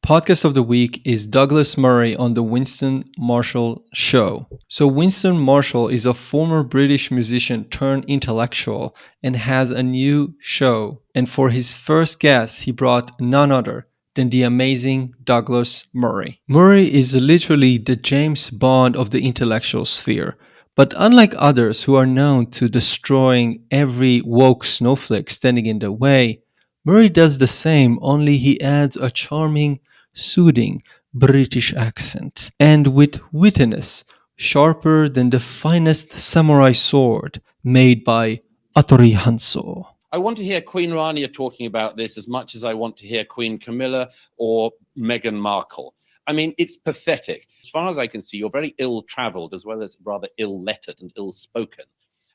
podcast of the week is Douglas Murray on the Winston Marshall Show. So, Winston Marshall is a former British musician turned intellectual and has a new show. And for his first guest, he brought none other than the amazing Douglas Murray. Murray is literally the James Bond of the intellectual sphere. But unlike others who are known to destroying every woke snowflake standing in the way, Murray does the same, only he adds a charming, soothing British accent, and with wittiness sharper than the finest samurai sword made by Hattori Hanzo. I want to hear Queen Rania talking about this as much as I want to hear Queen Camilla or Meghan Markle. I mean, it's pathetic. As far as I can see, you're very ill-traveled as well as rather ill-lettered and ill-spoken.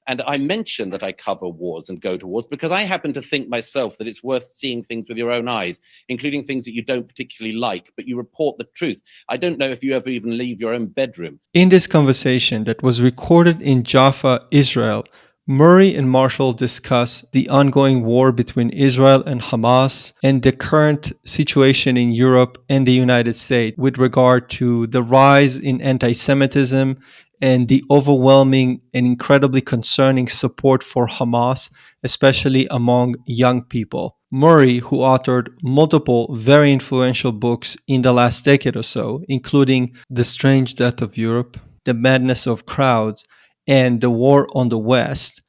And I mention that I cover wars and go to wars because I happen to think myself that it's worth seeing things with your own eyes, including things that you don't particularly like, but you report the truth. I don't know if you ever even leave your own bedroom. In this conversation that was recorded in Jaffa, Israel, Murray and Marshall discuss the ongoing war between Israel and Hamas and the current situation in Europe and the United States with regard to the rise in antisemitism and the overwhelming and incredibly concerning support for Hamas, especially among young people. Murray, who authored multiple very influential books in the last decade or so, including The Strange Death of Europe, The Madness of Crowds, and The War on the West,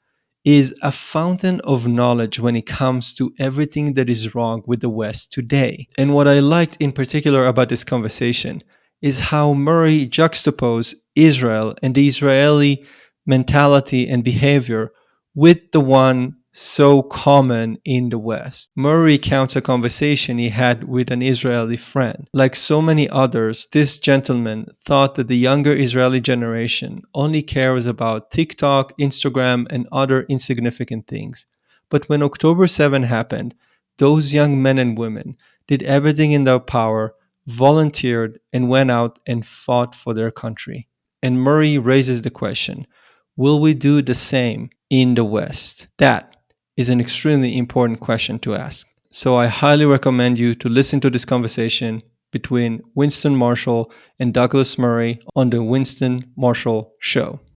is a fountain of knowledge when it comes to everything that is wrong with the West today. And what I liked in particular about this conversation is how Murray juxtaposed Israel and the Israeli mentality and behavior with the one so common in the West. Murray recounts a conversation he had with an Israeli friend. Like so many others, this gentleman thought that the younger Israeli generation only cares about TikTok, Instagram, and other insignificant things. But when October 7 happened, those young men and women did everything in their power, volunteered, and went out and fought for their country. And Murray raises the question, will we do the same in the West? That is an extremely important question to ask. So I highly recommend you to listen to this conversation between Winston Marshall and Douglas Murray on the Winston Marshall Show.